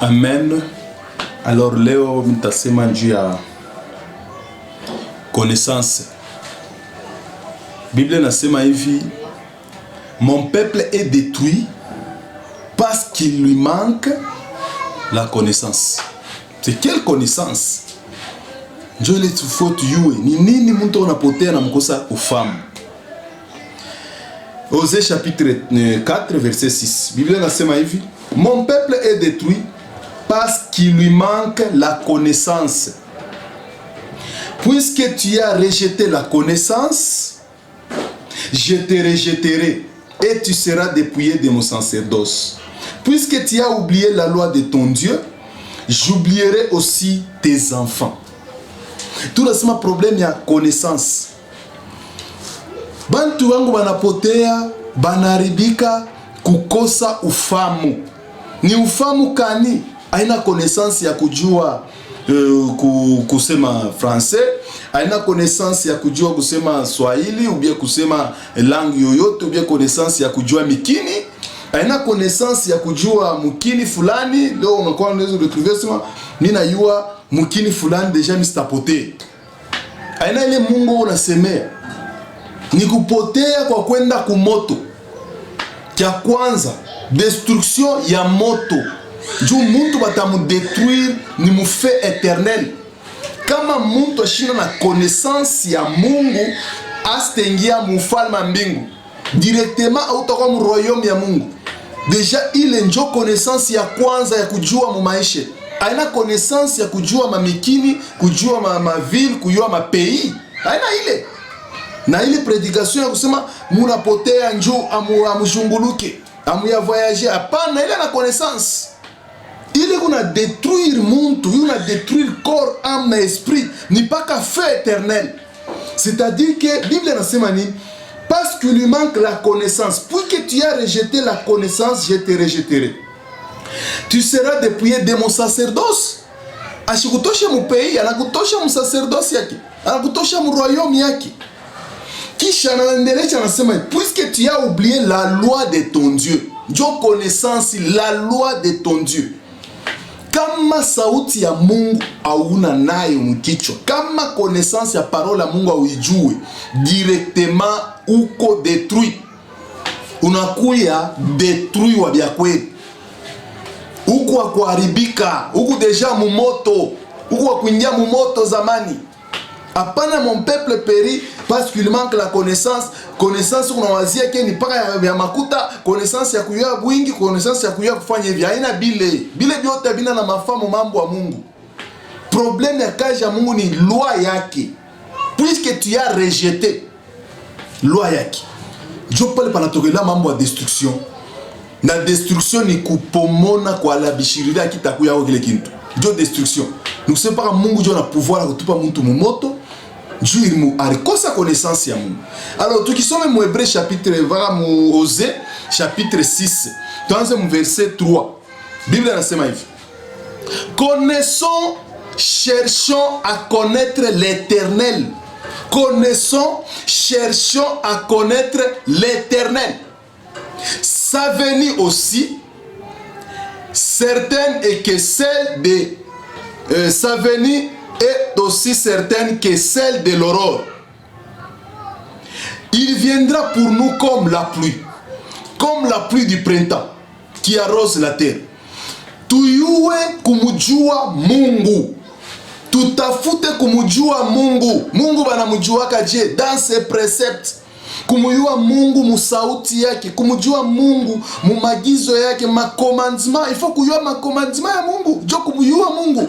Amen. Alors leo nitasema juu ya connaissance. Bible nasema hivi, mon peuple est détruit parce qu'il lui manque la connaissance. C'est quelle connaissance? Ndio ile tofauti yue. Ni nini mtu anapotea na mkosa ufahamu? Osée chapitre 4 verset 6. Bible nasema hivi, mon peuple est détruit parce qu'il lui manque la connaissance. Puisque tu as rejeté la connaissance, je te rejetterai et tu seras dépouillé de mon sacerdoce. Puisque tu as oublié la loi de ton Dieu, j'oublierai aussi tes enfants. Tout le problème ya connaissance. Bantu wangu banapotea, banaribika kukosa ufamu. Ni ufamu kani? Aina connaissance ya kujua kusema français, aina connaissance ya kujua kusema Swahili, ou bien kusema langue yoyote, ou bien connaissance ya kujua mikini, aina connaissance ya kujua mukini fulani. Leo unakuwa unaweza retrouver sema nina yua mukini fulani deja mistapote. Aina ile Mungu unasemea ni kupotea kwa kwenda kumoto. Kia kwanza destruction ya moto. Juu muntu batamudetruire ni mufe eternel. Kama muntu ashina na connaissance ya Mungu, astengia mufalma mbingu directement autakuwa mu royaume ya Mungu. Deja ile njo connaissance ya kwanza ya kujua mu maisha. Aina connaissance ya kujua mamikini, kujua ma ville, kujua ma pays. Aina ile. Na ile prédication ya kusema munapotea njo amushunguluke, amuya voyager, hapana, ile na connaissance. Ile kuna détruire muntu, il a détruire corps, âme et esprit, ni pas qu'à feu éternel. C'est-à-dire que Bible nasema nini? Parce que lui manque la connaissance. Puisque tu as rejeté la connaissance, je te rejetterai. Tu seras dépouillé de mon sacerdoce. Ashikutosha mu pays, anakutosha mu sacerdoce yake, anakutosha mu royaume yake. Kisha anaendelea anasema, puisque tu as oublié la loi de ton Dieu. Ndio connaissance, la loi de ton Dieu. Kama sauti ya Mungu hauna nayo mkichwa, kama connaissance ya parole ya Mungu hauijue, directement uko détruit. Unakuya détruit wa bya kweli. Uko kuharibika, uko deja mu moto, uko kuingia mu moto zamani. Apana mon peuple périt parce qu'il manque la connaissance. Connaissance unawazia ke ni paka ya makuta, connaissance ya kujua bwingi, connaissance ya kujua kufanya hivi. Haina bile biote bina na mafamu mambo ya Mungu. Problème ya kazi ya Mungu ni loi yake. Puisque tu as rejeté loi yake, jo pale panatokela mambo ya destruction. Na destruction ni kupomona kwa la bishirida kitakuya au kile kintu. Jo destruction. Nous sommes pas Mungu jo na pouvoir kutupa mtu mu moto. Dieu il alikosa connaissance ya Mungu. Alors tukisome mu Hébreu chapitre vara mu Osée chapitre 6, dans le verset 3. Bible nasema hivi. Connaissons, cherchons à connaître l'Éternel. Connaissons, cherchons à connaître l'Éternel. Sa venue aussi certaine et que celle de sa venue est aussi certaine que celle de l'aurore. Il viendra pour nous comme la pluie du printemps qui arrose la terre. Tuyue kumujua Mungu. Tutafute kumujua Mungu. Mungu banamujua je dans ses préceptes. Kumujua Mungu musauti yake, kumujua Mungu mumagizo yake, ma commandement. Il faut kujua ma commandement ya Mungu. Jo kumujua Mungu.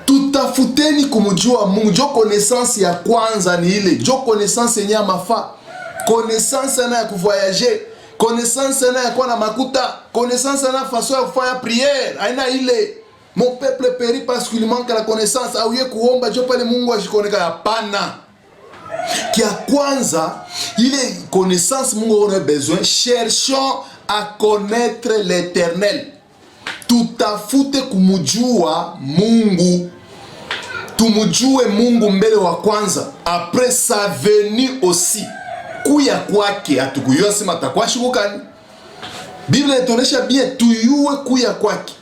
Tutafuteni kumujua Mungu. Jo connaissance ya kwanza ni ile. Jo connaissance ya mafa. Connaissance na ya kuvoyager. Connaissance na ya kuwa na makuta. Connaissance na façon ya kufanya prière. Aina ile. Mon peuple périt parce qu'il manque la connaissance. Auye kuomba jo pale Mungu ashikoneka hapana. Kia kwanza ile connaissance Mungu a besoin. Cherchons à connaître l'Éternel. Tutafute kumujua Mungu. Tumujue Mungu mbele wa kwanza. Après sa venue aussi. Kuya kwake atukuyua sema takwashukani. Biblia inatuonesha bien tuyue kuya kwake.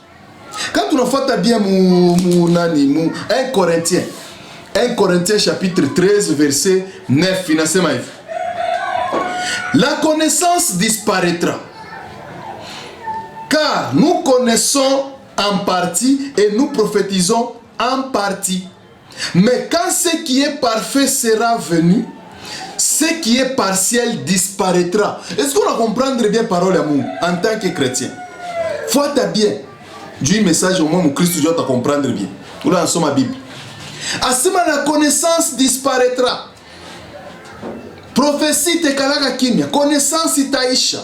Quand on fait bien 1 Corinthiens chapitre 13 verset 9 inasema hivi. La connaissance disparaîtra, car nous connaissons en partie et nous prophétisons en partie. Mais quand ce qui est parfait sera venu, ce qui est partiel disparaîtra. Est-ce qu'on va comprendre bien parole à Mungu en tant que chrétien? Faut être bien. Du message au moins mon Christ doit comprendre bien. Ou là en ma Bible. Asima la connaissance disparaîtra. Prophétie te kalaka kimia, connaissance itaisha.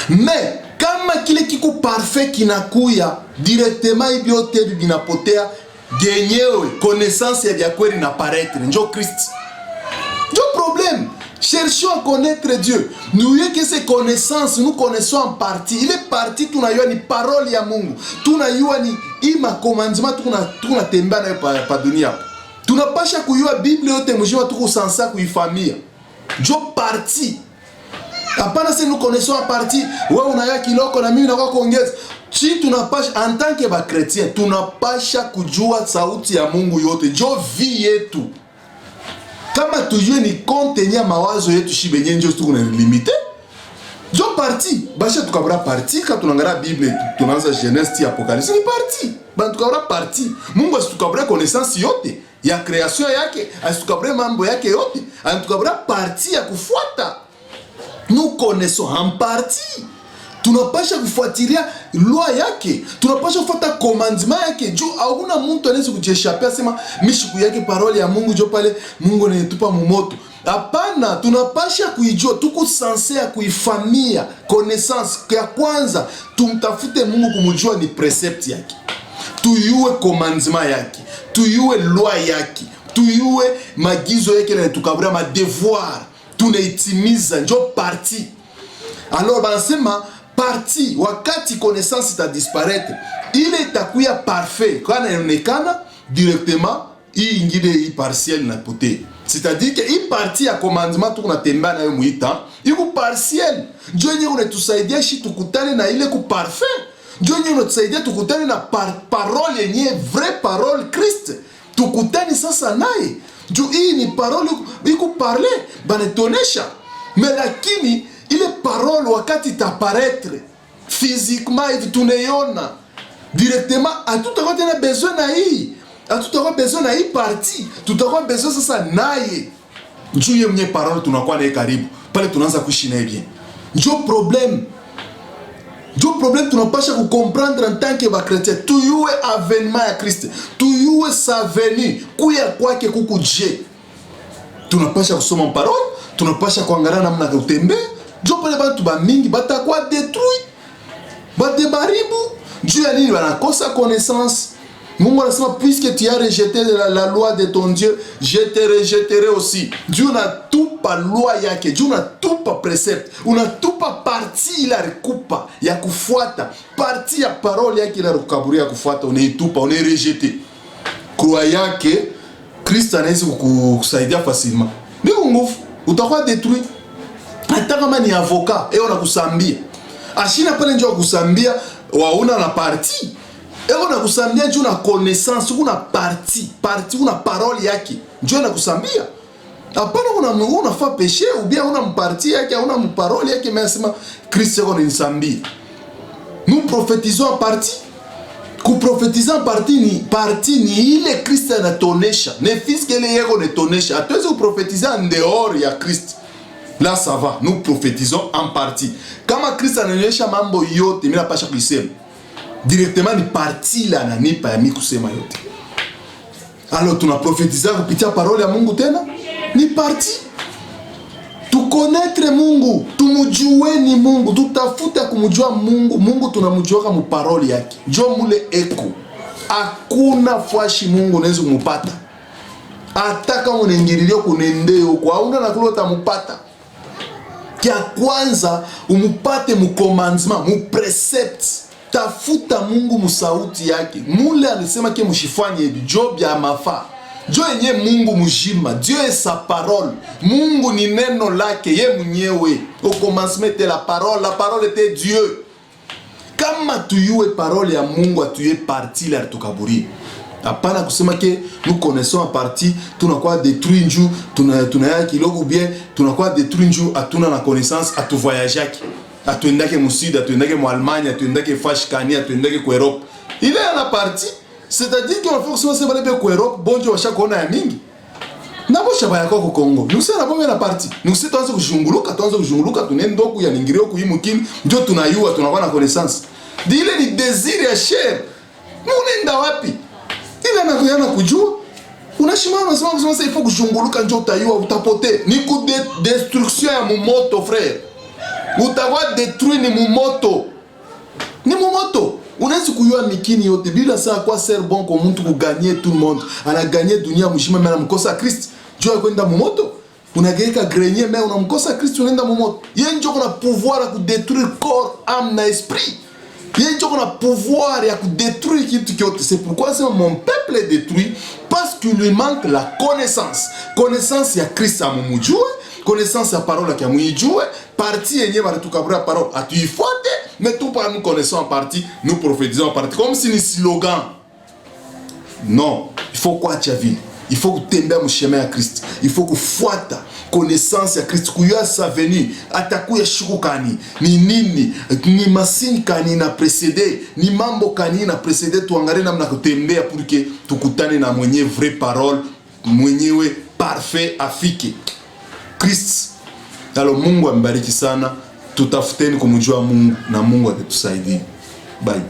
Mais kama kile kiko parfait kinakuya directement ibiote binapotea genyewe connaissance ya vya kweli na paraître njo Christ. Njo problème. Cherchons à connaître Dieu. Nous que ces connaissances, nous connaissons en partie. Il est parti, tunayua ni parole ya Mungu. Tunayua ni ima commandement tunatembea nayo pa dunia. Tunapasha kuyua Biblia yote mjua tuko sansa kuifamia. Njo parti. Hapana sisi nous connaissons en partie. Wewe unaya kiloko na mimi nakuwa kuongeza. Si tunapasha en tant que ba chrétien, tunapasha kujua sauti ya Mungu yote. Njo vie yetu. Kama tujue ni kontenya mawazo yetu shibenye njo tukuna limite. Jo parti. Basha tukabura parti. Ka tunangara Bible tunaanza Genèse ti Apocalypse ni parti. Ba tukabura parti. Mungu asitukabura connaissance yote ya création yake, asitukabura mambo yake yote. Anatukabura parti ya kufuata. Nous connaissons en partie. Tunapasha kufuatilia loi yake, tunapasha kufuata commandement yake. Juu hakuna mtu anaweza kujeshapia sema mishiku yake parole ya Mungu jo pale Mungu anatupa mumoto. Hapana, tunapasha kuijua, tuko sanse ya kuifamia connaissance. Kwa kwanza tumtafute Mungu kumjua ni precept yake. Tuyue commandement yake, tuyue loi yake, tuyue magizo yake na tukabura ma devoir. Tunaitimiza njo parti. Alors banasema parti wakati connaissance ita disparaître, ile itakuya parfait kana inaonekana directement hii ingine hii partiel na pote. C'est-à-dire que hii parti ya commandement tunatembea nayo muita iko partiel. Njo yenyewe unatusaidia shi tukutane na ile ku parfait. Njo yenyewe unatusaidia tukutane na parole yenyewe vraie parole Christ. Tukutane sasa naye. Njo hii ni parole iko parler banetonesha. Mais lakini ile parole wakati itaparaître physiquement hivi tunaiona directement, hatutakuwa tena besoin na hii, hatutakuwa besoin na hii parti, tutakuwa besoin sasa naye. Njoo yeye mwenye parole tunakuwa naye karibu pale, tunaanza kuishi naye bien. Njoo problème tunapasha kucomprendre en tant que ba chrétien, tuyue avènement ya Christ, tuyue sa venue, kuya kwake kukuje. Tunapasha kusoma parole, tunapasha kuangalia namna ya kutembea. Jo pale bantu ba mingi batakuwa détruit, batebaribu. Dieu ya nini banakosa connaissance? Mungu anasema puisque tu as rejeté la loi de ton Dieu, je te rejetterai aussi. Dieu unatupa loi yake, Dieu unatupa precept, unatupa parti ila rekupa ya kufuata, parti ya parole yake ila rukaburia ya kufuata, unaitupa, unairejete. Kwa yake Kristo anaweza kukusaidia facilement. Niko nguvu, utakuwa détruit. Hata kama ni avocat, unakusambia. Ashina pale njoo kusambia, wauna na parti. Unakusambia njoo na connaissance, una parti, una parole yake. Njoo nakusambia. Hapana unafaa péché ou bien una mparti yake, una mparole yake, mais sema Kristo yako ni nsambia. Nous prophétisons en partie. Kuprophétiser en partie ni ile Kristo anatonesha. Ne fiske ile yego netonesha. Hatuwezi kuprophétiser en dehors ya Kristo. Là ça va, nous prophétisons en partie. Kama Kristo anaonyesha mambo yote, mimi napasha kuisema. Directement ni partie la nanipa ya mimi kusema yote. Alors tunaprophétiser kupitia parole ya Mungu tena? Ni partie. Tukonetre Mungu, tumujue ni Mungu, tutafuta kumujua Mungu. Mungu tunamujua kama parole yake. Jo mule eko. Hakuna fwashi Mungu unaweza kumupata. Ataka unaingililia kunendeo kwa una na kulo utamupata. Kia kwanza umupate mu commandement, mu precept. Tafuta Mungu musauti yake. Mule alisema ke mushifanye hivi, Job ya mafa. Dieu yenye Mungu mujima, Dieu est sa parole. Mungu ni neno lake ye mwenyewe. Au commencement était la parole était Dieu. kama tuyue parole ya Mungu atuye parti la tukaburi. Hapana kusema ke nous connaissons en partie, tunakuwa détruit njuu, tunaya kilogo bien, tunakuwa détruit njuu, atuna na connaissance, atu voyageaki. Atuendake mu Sud, atuendake mu Allemagne, atuendake Fashkani, atuendake ku Europe. Il est en partie. C'est-à-dire qu'on fait que si on va ku Europe, bonjo wa shakona ya mingi. Nabo shaba yako ku Congo. Nous c'est na bombe na partie. Nous c'est tuanze kujunguluka, tunendo ku ya ningirio ku yimukini, ndio tunayua, tunakuwa na connaissance. Dile ni désir ya chair. Munenda wapi? Ile anakuana kujua. Unashimama unasema il faut kujunguluka ndio utayua utapote. Ni ku destruction ya mumoto frère. Utakuwa détruit ni mumoto. Ni mumoto. Unaweza kuyua mikini yote bila saa kwa ser bon kwa mtu kuganye tout le monde. Ana gagner dunia mshima mais anamkosa Christ. Jua kwenda mumoto. Unageka grenier mais unamkosa Christ unaenda mumoto. Yeye ndio kuna pouvoir ya kudétruire corps, âme na esprit. Yeye ndio kuna pouvoir ya kudétruire kitu kyote. C'est pourquoi c'est mon peuple est détruit parce qu'il lui manque la connaissance. Connaissance ya Christ amumujue. Connaissance ya parole ya mwijue, partie yenye balitukabura parole atuifuate, mais tout par nous connaissons en partie, nous prophétisons en partie, comme si ni slogan. Non, il faut kuacha vile. Il faut kutembea mshema ya Kristo. Il faut kufuata connaissance ya Kristo, kuyua sa venue, atakuya shuku kani, ni nini, ni masini kani na précédé, ni mambo kani na précédé, tuangalie namna kutembea pour que tukutane na mwenye vraie parole, mwenyewe parfait afike. Christ. Alo Mungu ambariki sana. Tutafuteni kumjua Mungu na Mungu atatusaidia. Bye.